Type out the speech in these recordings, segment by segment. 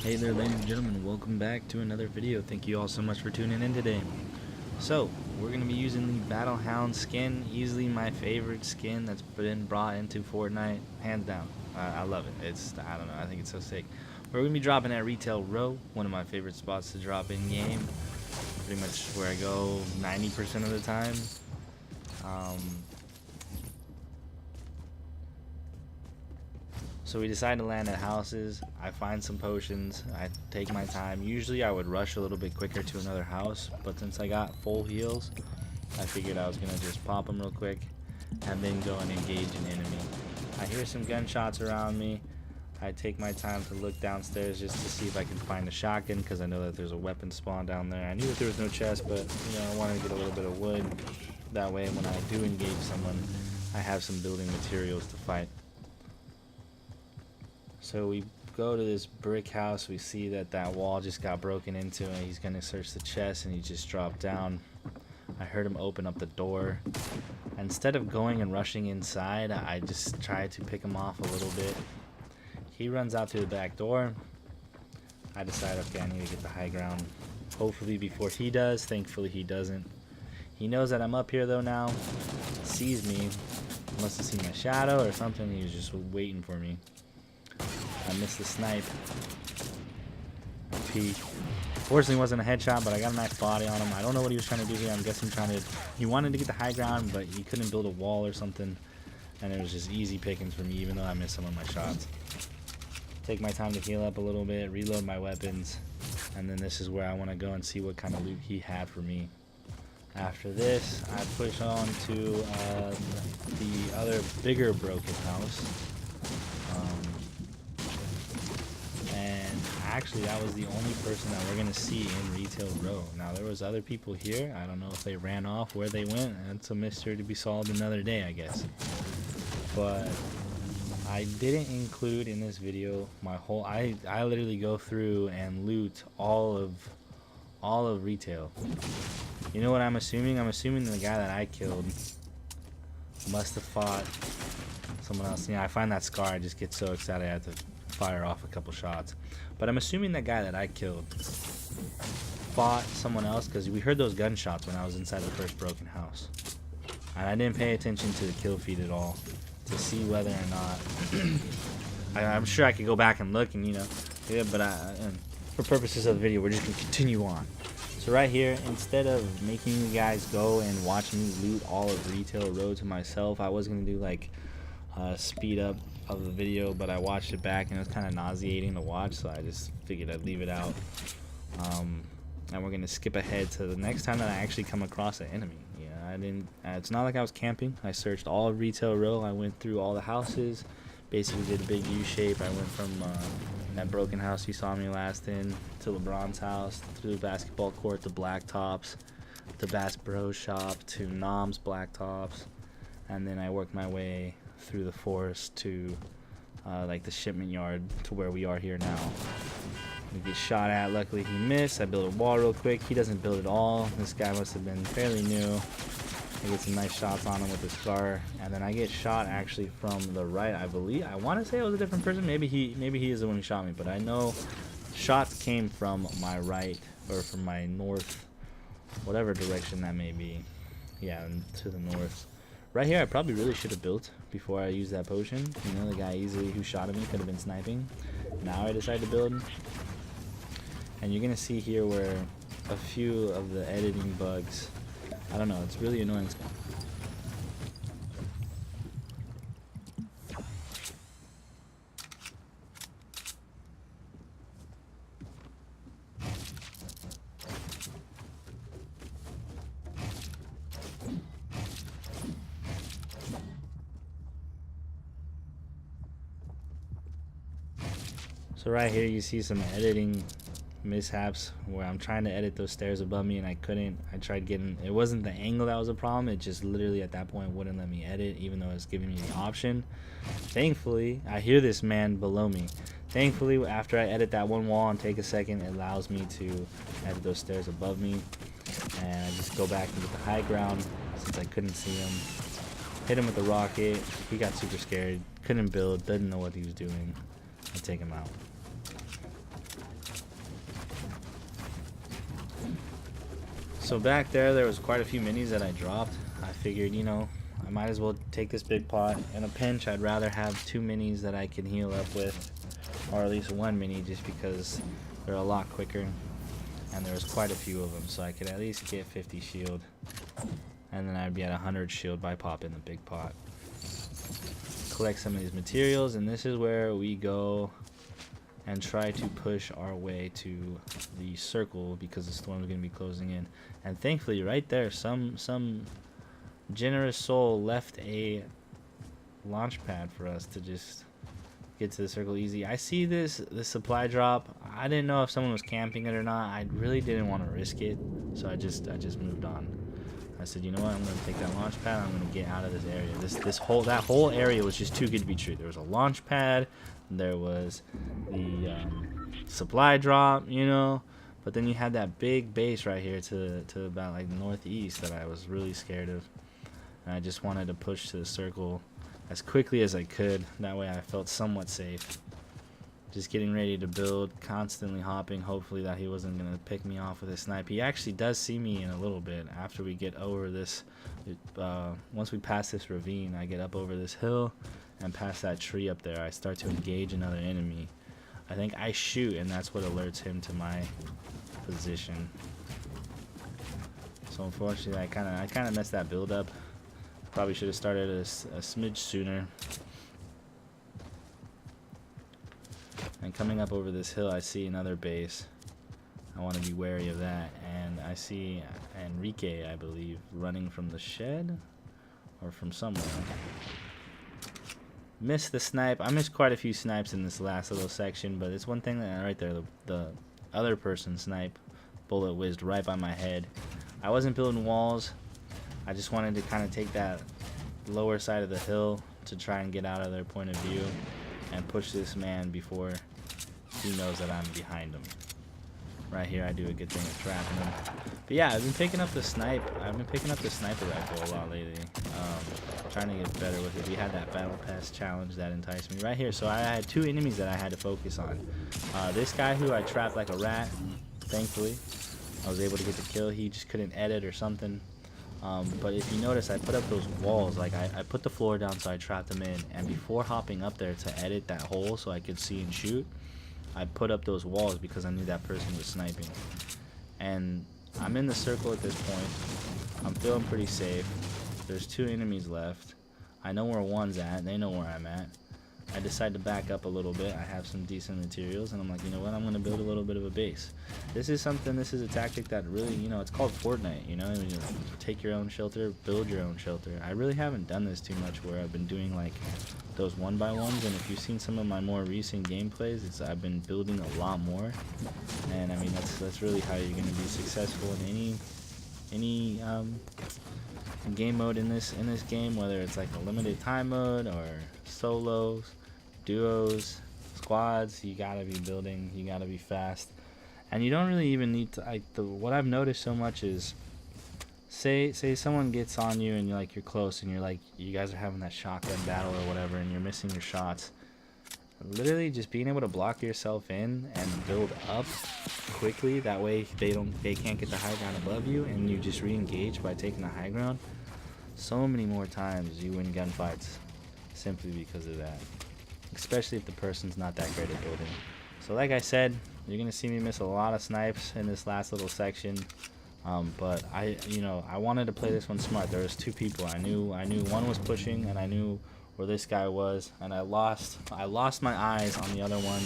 Hey there, ladies and gentlemen, welcome back to another video. Thank you all so much for tuning in today. So, we're going to be using the Battle Hound skin, easily my favorite skin that's been brought into Fortnite, hands down. I love it. I don't know, I think it's so sick. We're going to be dropping at Retail Row, one of my favorite spots to drop in game. Pretty much where I go 90% of the time. So we decide to land at houses. I find some potions. I take my time. Usually I would rush a little bit quicker to another house, but since I got full heals, I figured I was gonna just pop them real quick and then go and engage an enemy. I hear some gunshots around me. I take my time to look downstairs just to see if I can find a shotgun, because I know that there's a weapon spawn down there. I knew that there was no chest, but I wanted to get a little bit of wood. That way when I do engage someone, I have some building materials to fight. So we go to this brick house. We see that wall just got broken into, and he's gonna search the chest, and he just dropped down. I heard him open up the door. Instead of going and rushing inside, I just tried to pick him off a little bit. He runs out through the back door. I decide, okay, I need to get the high ground, hopefully before he does. Thankfully he doesn't. He knows that I'm up here though now. Sees me. Must have seen my shadow or something. He was just waiting for me. I missed the snipe. P. Fortunately, it wasn't a headshot, but I got a nice body on him. I don't know what he was trying to do here. I'm guessing he wanted to get the high ground, but he couldn't build a wall or something. And it was just easy pickings for me, even though I missed some of my shots. Take my time to heal up a little bit, reload my weapons, and then this is where I want to go and see what kind of loot he had for me. After this, I push on to the other bigger broken house. And actually that was the only person that we're gonna see in Retail Row. Now there was other people here. I don't know if they ran off, where they went. It's a mystery to be solved another day, I guess. But I didn't include in this video my whole I literally go through and loot all of retail. You know what I'm assuming? I'm assuming the guy that I killed must have fought someone else. I find that scar, I just get so excited I have to fire off a couple shots. But I'm assuming that guy that I killed fought someone else, because we heard those gunshots when I was inside the first broken house. And I didn't pay attention to the kill feed at all to see whether or not I'm sure I could go back and look and yeah, but for purposes of the video, we're just gonna continue on. So right here, instead of making you guys go and watch me loot all of Retail Row to myself, I was gonna do like speed up of the video, but I watched it back and it was kind of nauseating to watch, so I just figured I'd leave it out. And we're gonna skip ahead to the next time that I actually come across an enemy. I didn't. It's not like I was camping. I searched all of Retail Row. I went through all the houses. Basically did a big U-shape. I went from that broken house you saw me last in to LeBron's house, through the basketball court, the Blacktops, the Bass Bros shop, to Nom's Blacktops, and then I worked my way through the forest to like the shipment yard to where we are here now. We get shot at. Luckily he missed. I built a wall real quick. He doesn't build at all. This guy must have been fairly new. I get some nice shots on him with the scar, and then I get shot actually from the right. I believe, I want to say it was a different person. Maybe he is the one who shot me, but I know shots came from my right, or from my north, whatever direction that may be. Yeah, to the north. Right here I probably really should have built before I used that potion. The guy easily who shot at me could have been sniping. Now I decided to build. And you're gonna see here where a few of the editing bugs, I don't know, it's really annoying. So right here you see some editing mishaps where I'm trying to edit those stairs above me and I couldn't. I tried getting, it wasn't the angle that was a problem, it just literally at that point wouldn't let me edit, even though it's giving me the option. Thankfully I hear this man below me. Thankfully after I edit that one wall and take a second, it allows me to edit those stairs above me, and I just go back and get the high ground since I couldn't see him. Hit him with the rocket. He got super scared, couldn't build, didn't know what he was doing. I take him out. So back there was quite a few minis that I dropped. I figured, you know, I might as well take this big pot. In a pinch, I'd rather have 2 minis that I can heal up with, or at least 1 mini, just because they're a lot quicker. And there was quite a few of them, so I could at least get 50 shield. And then I'd be at 100 shield by popping the big pot. Collect some of these materials, and this is where we go and try to push our way to the circle, because the storm is going to be closing in. And thankfully, right there, some generous soul left a launch pad for us to just get to the circle easy. I see this supply drop. I didn't know if someone was camping it or not. I really didn't want to risk it, so I just moved on. I said, you know what, I'm gonna take that launch pad. I'm gonna get out of this area. That whole area was just too good to be true. There was a launch pad, there was the supply drop, you know, but then you had that big base right here to about like northeast that I was really scared of, and I just wanted to push to the circle as quickly as I could. That way I felt somewhat safe. Just getting ready to build, constantly hopping, hopefully that he wasn't going to pick me off with a snipe. He actually does see me in a little bit after we get over this. Once we pass this ravine, I get up over this hill and past that tree up there. I start to engage another enemy. I think I shoot, and that's what alerts him to my position. So unfortunately, I kind of messed that build up. Probably should have started a smidge sooner. And coming up over this hill, I see another base. I want to be wary of that. And I see Enrique, I believe, running from the shed or from somewhere. Missed the snipe. I missed quite a few snipes in this last little section, but it's one thing that right there, the other person snipe bullet whizzed right by my head. I wasn't building walls. I just wanted to kind of take that lower side of the hill to try and get out of their point of view and push this man before he knows that I'm behind him. Right here, I do a good thing of trapping him. But yeah, I've been picking up the sniper rifle a lot lately. Trying to get better with it. We had that battle pass challenge that enticed me right here. So I had 2 enemies that I had to focus on. This guy who I trapped like a rat, thankfully, I was able to get the kill. He just couldn't edit or something. But if you notice, I put up those walls. Like I put the floor down so I trapped them in, and before hopping up there to edit that hole so I could see and shoot, I put up those walls because I knew that person was sniping. And I'm in the circle at this point. I'm feeling pretty safe. There's 2 enemies left. I know where one's at. They know where I'm at. I decide to back up a little bit. I have some decent materials, and I'm like, you know what, I'm going to build a little bit of a base. This is a tactic that really, you know, it's called Fortnite, you know, you take your own shelter, build your own shelter. I really haven't done this too much, where I've been doing like those 1x1s, and if you've seen some of my more recent gameplays, I've been building a lot more, and I mean, that's really how you're going to be successful in any game mode in this game, whether it's like a limited time mode or solos, duos, squads. You gotta be building, you gotta be fast, and you don't really even need to. What I've noticed so much is, say someone gets on you and you're close and you guys are having that shotgun battle or whatever, and you're missing your shots. Literally just being able to block yourself in and build up quickly, that way they can't get the high ground above you, and you just re-engage by taking the high ground. So many more times you win gunfights simply because of that, especially if the person's not that great at building. So like I said, you're gonna see me miss a lot of snipes in this last little section, but I wanted to play this one smart. There was 2 people. I knew one was pushing, and I knew where this guy was, and I lost my eyes on the other one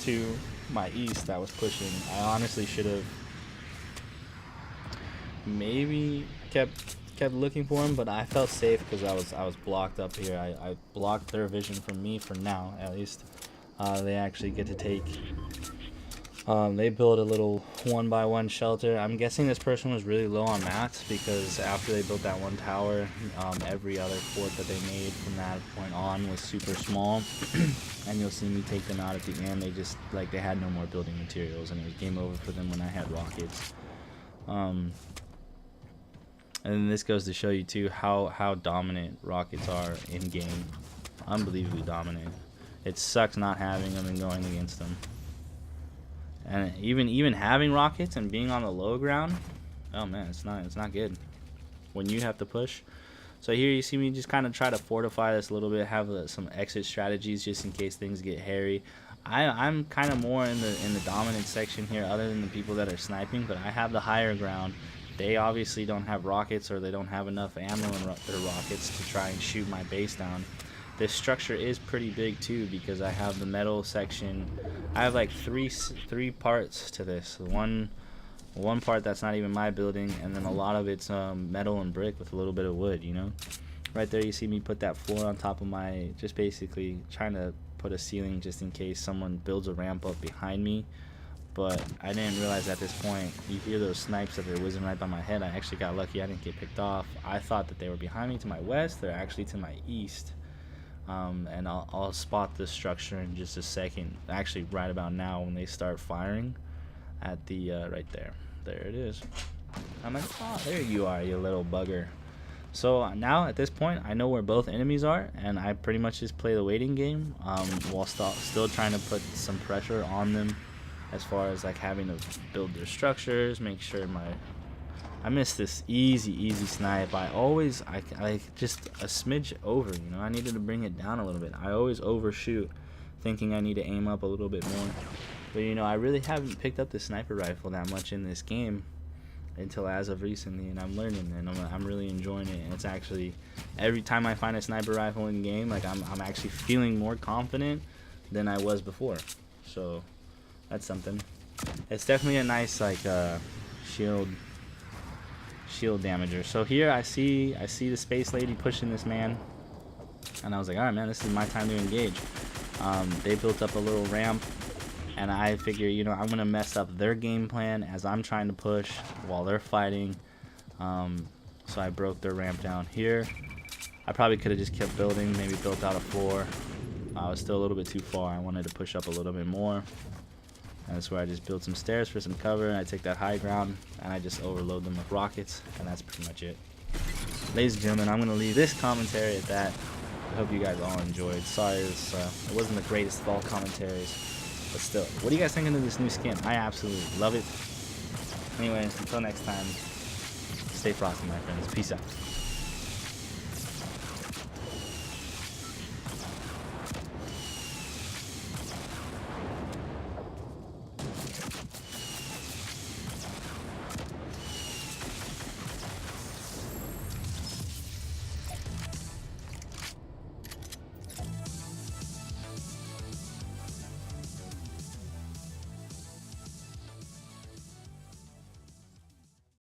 to my east that was pushing. I honestly should have maybe kept looking for him, but I felt safe because I was blocked up here. I blocked their vision from me for now, at least. They actually get to take. They built a little 1x1 shelter. I'm guessing this person was really low on mats, because after they built that one tower, every other fort that they made from that point on was super small. And you'll see me take them out at the end. They just they had no more building materials, and it was game over for them when I had rockets. And this goes to show you too how dominant rockets are in game. Unbelievably dominant. It sucks not having them and going against them. And even having rockets and being on the low ground, Oh man, it's not good when you have to push. So here you see me just kind of try to fortify this a little bit, have some exit strategies just in case things get hairy. I'm kind of more in the dominant section here, other than the people that are sniping, but I have the higher ground. They obviously don't have rockets, or they don't have enough ammo in their rockets to try and shoot my base down. This structure is pretty big too, because I have the metal section. I have like three parts to this. One part that's not even my building, and then a lot of it's metal and brick with a little bit of wood, you know. Right there you see me put that floor on top of my, just basically trying to put a ceiling just in case someone builds a ramp up behind me. But I didn't realize at this point, you hear those snipes that they're whizzing right by my head. I actually got lucky, I didn't get picked off. I thought that they were behind me to my west. They're actually to my east. And I'll spot this structure in just a second, actually right about now, when they start firing at the right there. There it is. I'm like, oh, there you are, you little bugger. So now at this point, I know where both enemies are, and I pretty much just play the waiting game, while still trying to put some pressure on them, as far as like having to build their structures, make sure I missed this easy snipe. I just a smidge over, you know. I needed to bring it down a little bit. I always overshoot, thinking I need to aim up a little bit more. But you know, I really haven't picked up the sniper rifle that much in this game until as of recently, and I'm learning, and I'm really enjoying it. And it's actually, every time I find a sniper rifle in game, like I'm actually feeling more confident than I was before. So that's something. It's definitely a nice like shield damager. So here I see the space lady pushing this man, and I was like, all right, man, this is my time to engage. They built up a little ramp, and I figure, you know, I'm gonna mess up their game plan as I'm trying to push while they're fighting. So I broke their ramp down here. I probably could have just kept building, maybe built out a floor. I was still a little bit too far. I wanted to push up a little bit more. And that's where I just built some stairs for some cover, and I take that high ground, and I just overload them with rockets, and that's pretty much it. Ladies and gentlemen, I'm going to leave this commentary at that. I hope you guys all enjoyed. Sorry, it wasn't the greatest of all commentaries, but still. What do you guys think of this new skin? I absolutely love it. Anyways, until next time, stay frosty, my friends. Peace out.